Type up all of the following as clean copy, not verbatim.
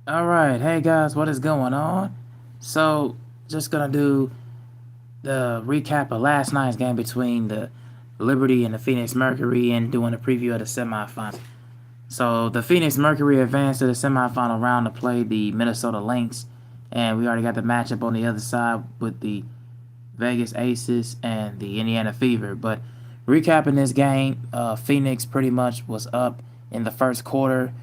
All right, hey guys, what is going on? So, just gonna do the recap of last night's game between the Liberty and the Phoenix Mercury and doing a preview of the semifinals. So, the Phoenix Mercury advanced to the semifinal round to play the Minnesota Lynx, and we already got the matchup on the other side with the Vegas Aces and the Indiana Fever. But recapping this game, Phoenix pretty much was up in the first quarter.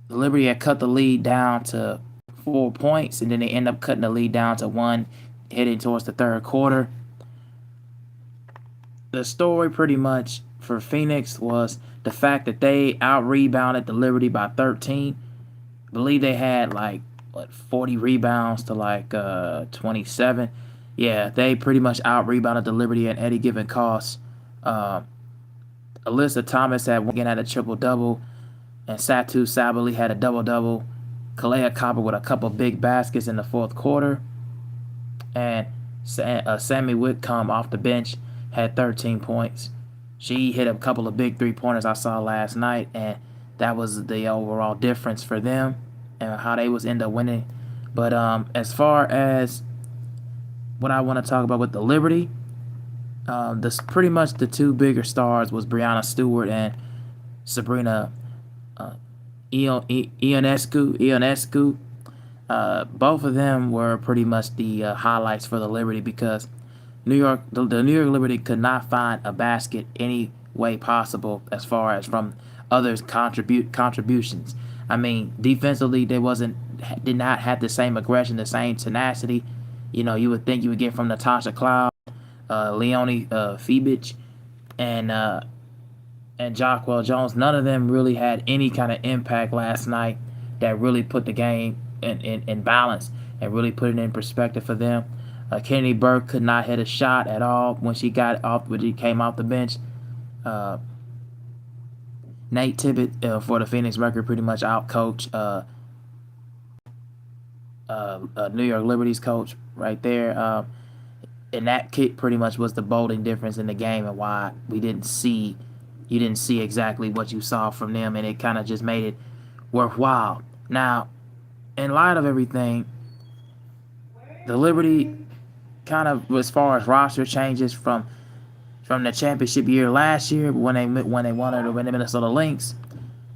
The Liberty had cut the lead down to 4 points, and then they end up cutting the lead down to one, heading towards the third quarter. The story pretty much for Phoenix was the fact that they out rebounded the Liberty by 13. I believe they had like 40 rebounds to like 27. Yeah, they pretty much out rebounded the Liberty at any given cost. Uh, Alyssa Thomas had again had a triple double, and Satu Sabali had a double double. Kalea Copper with a couple big baskets in the fourth quarter, and Sammy Whitcomb off the bench had 13 points. She hit a couple of big 3 pointers I saw last night, and that was the overall difference for them and how they was end up winning. But as far as what I want to talk about with the Liberty, this pretty much the two bigger stars was Brianna Stewart and Sabrina Ionescu. Both of them were pretty much the highlights for the Liberty because the New York Liberty could not find a basket any way possible as far as from others contributions. I mean, defensively they did not have the same aggression, the same tenacity. You would think you would get from Natasha Cloud, Leonie Fibich, and Jockwell Jones. None of them really had any kind of impact last night that really put the game in balance and really put it in perspective for them. Kennedy Burke could not hit a shot at all when she came off the bench. Uh, Nate Tibbett for the Phoenix Mercury pretty much outcoached New York Liberty's coach right there. And that kick pretty much was the bolting difference in the game and why you didn't see exactly what you saw from them, and it kind of just made it worthwhile. Now, in light of everything, the Liberty kind of, as far as roster changes from the championship year last year when they wanted to win the Minnesota Lynx,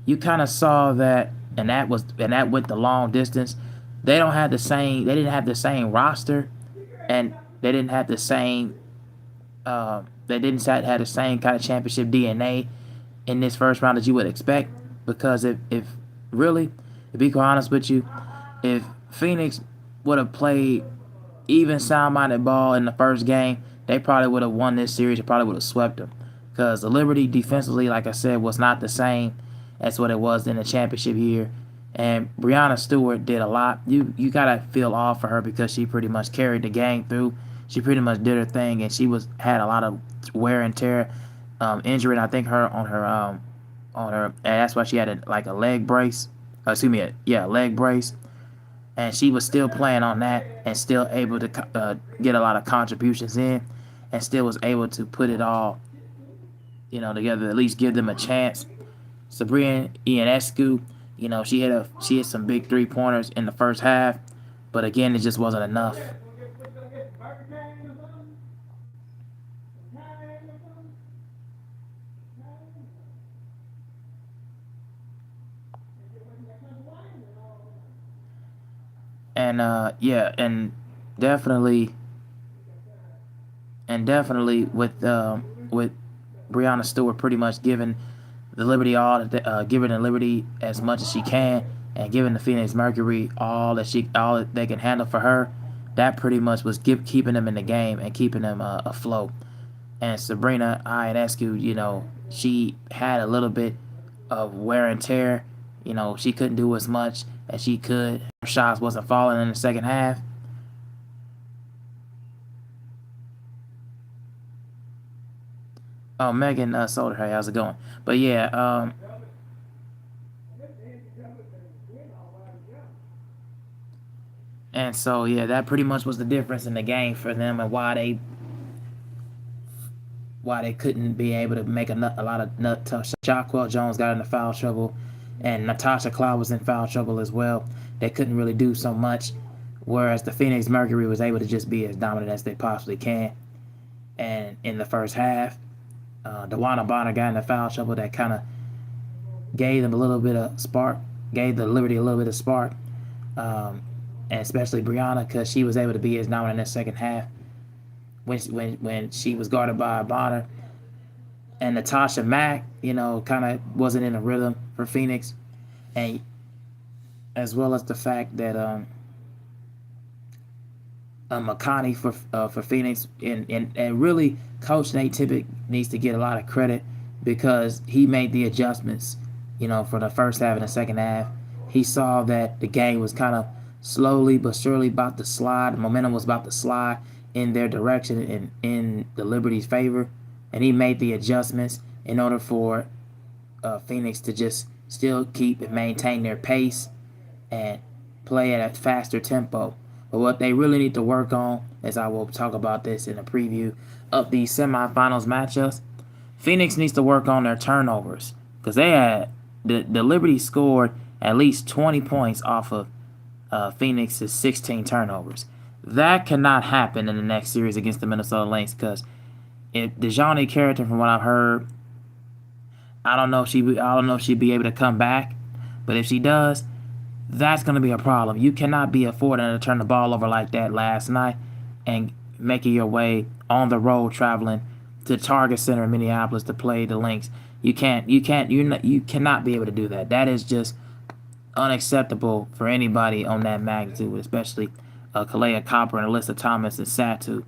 you kind of saw that, and that went the long distance. They didn't have the same roster, and they didn't have the same they didn't have the same kind of championship DNA in this first round that you would expect. Because if really, to be quite honest with you, if Phoenix would have played even sound-minded ball in the first game, they probably would have won this series. They probably would have swept them. Because the Liberty defensively, like I said, was not the same as what it was in the championship year. And Brianna Stewart did a lot. You gotta feel awe for her because she pretty much carried the game through. She pretty much did her thing, and she had a lot of wear and tear, injury. And I think and that's why she had a leg brace. A leg brace, and she was still playing on that and still able to get a lot of contributions in, and still was able to put it all, together. At least give them a chance. Sabrina Ionescu, she hit some big 3 pointers in the first half, but again, it just wasn't enough. And yeah, definitely, definitely with Brianna Stewart pretty much giving the Liberty giving the Liberty as much as she can, and giving the Phoenix Mercury all that they can handle for her. That pretty much was keeping them in the game and keeping them afloat. And Sabrina Ionescu, she had a little bit of wear and tear. She couldn't do as much as she could. Her shots wasn't falling in the second half. Oh, Megan Solder, hey, how's it going? But yeah, and so yeah, that pretty much was the difference in the game for them and why they couldn't be able to make a lot of nut tough shots. Jockwell Jones got into foul trouble. and Natasha Cloud was in foul trouble as well. They couldn't really do so much, whereas the Phoenix Mercury was able to just be as dominant as they possibly can. And in the first half, DeWanna Bonner got in the foul trouble that kind of gave them a little bit of spark, gave the Liberty a little bit of spark, um, and especially Brianna because she was able to be as dominant in the second half when she was guarded by Bonner. And Natasha Mack, kind of wasn't in a rhythm for Phoenix, and as well as the fact that McConney for Phoenix, and really Coach Nate Tippett needs to get a lot of credit because he made the adjustments, for the first half and the second half. He saw that the game was kind of slowly but surely about to slide. The momentum was about to slide in their direction and in the Liberty's favor, and he made the adjustments in order for Phoenix to just still keep and maintain their pace and play at a faster tempo. But what they really need to work on, as I will talk about this in a preview of the semifinals matchups, Phoenix needs to work on their turnovers because they had the Liberty scored at least 20 points off of Phoenix's 16 turnovers. That cannot happen in the next series against the Minnesota Lynx because if DeJounte Carrington, from what I've heard, I don't know if she'd be able to come back, but if she does, that's going to be a problem. You cannot be affording to turn the ball over like that last night and making your way on the road traveling to Target Center in Minneapolis to play the Lynx. You cannot be able to do that. That is just unacceptable for anybody on that magnitude, especially Kalea Copper and Alyssa Thomas and Satu.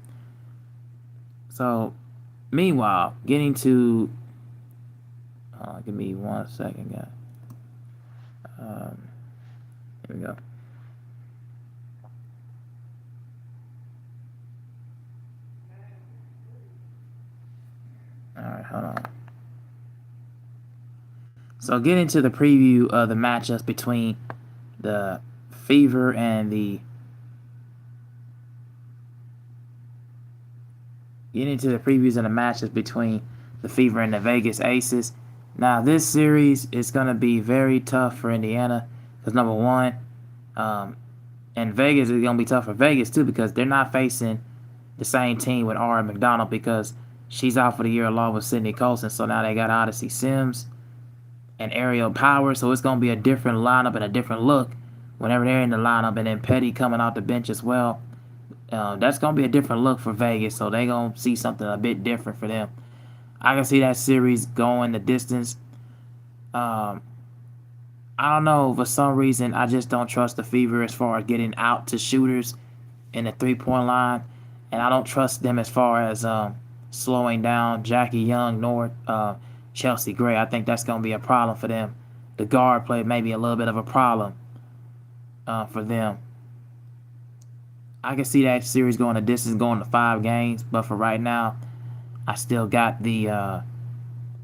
So, meanwhile, getting to give me 1 second, guys. Here we go. All right, hold on. So getting to the preview of the matchups between the Fever and the previews of the matchups between the Fever and the Vegas Aces. Now this series is going to be very tough for Indiana because number one, and Vegas is going to be tough for Vegas too because they're not facing the same team with Aura McDonald because she's out for the year along with Sydney Colson. So now they got Odyssey Sims and Aerial Power. So it's going to be a different lineup and a different look whenever they're in the lineup. And then Petty coming off the bench as well. That's going to be a different look for Vegas. So they're going to see something a bit different for them. I can see that series going the distance. I don't know. For some reason, I just don't trust the Fever as far as getting out to shooters in the three-point line. And I don't trust them as far as slowing down Jackie Young nor Chelsea Gray. I think that's going to be a problem for them. The guard play may be a little bit of a problem for them. I can see that series going the distance, going to 5 games. But for right now, I still got the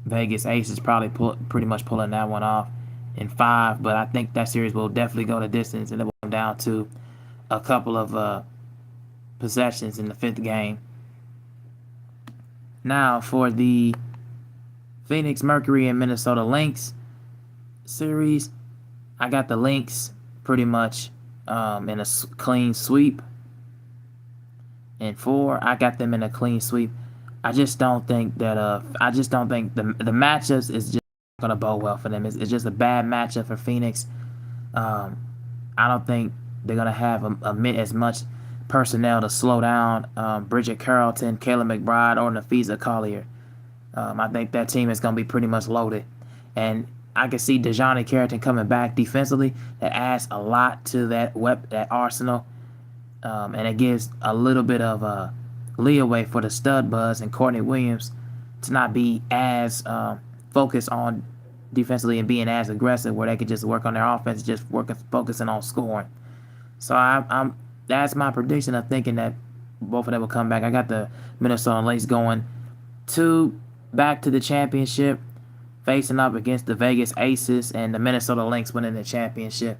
Vegas Aces probably pretty much pulling that one off in 5. But I think that series will definitely go the distance, and it will come down to a couple of possessions in the 5th game. Now for the Phoenix Mercury and Minnesota Lynx series, I got the Lynx pretty much in a clean sweep. In 4, I got them in a clean sweep. I just don't think that the matchups is just gonna bode well for them. It's just a bad matchup for Phoenix. I don't think they're gonna have as much personnel to slow down Bridget Carrollton, Kayla McBride, or Nafisa Collier. I think that team is gonna be pretty much loaded, and I can see DeJounte Carrington coming back defensively. That adds a lot to that arsenal. And it gives a little bit of leeway for the stud buzz and Courtney Williams to not be as focused on defensively and being as aggressive, where they could just work on their offense, just focusing on scoring. So that's my prediction of thinking that both of them will come back. I got the Minnesota Lynx going back to the championship, facing up against the Vegas Aces, and the Minnesota Lynx winning the championship.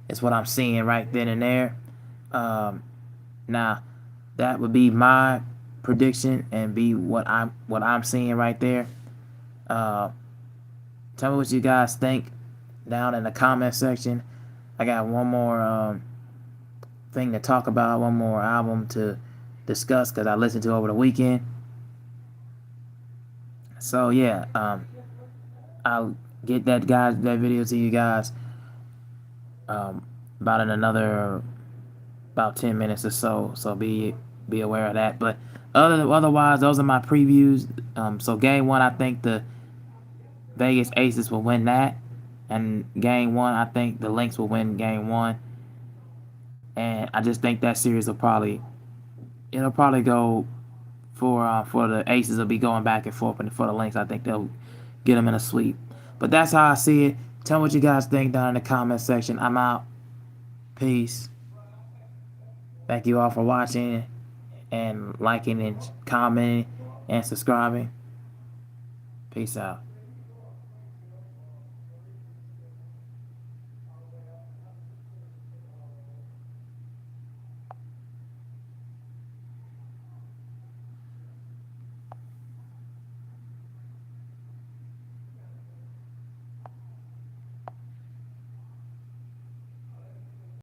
Is what I'm seeing right then and there. Now, that would be my prediction and be what I'm seeing right there. Tell me what you guys think down in the comment section. I got one more thing to talk about, one more album to discuss because I listened to over the weekend. So yeah, I'll get that video to you guys about in another about 10 minutes or so. So be aware of that. But otherwise, those are my previews. So game one, I think the Vegas Aces will win that, and game one, I think the Lynx will win game one. And I just think that series it'll probably go for the Aces will be going back and forth, and for the Lynx, I think they'll get them in a sweep. But that's how I see it. Tell me what you guys think down in the comment section. I'm out. Peace. Thank you all for watching and liking and commenting and subscribing. Peace out.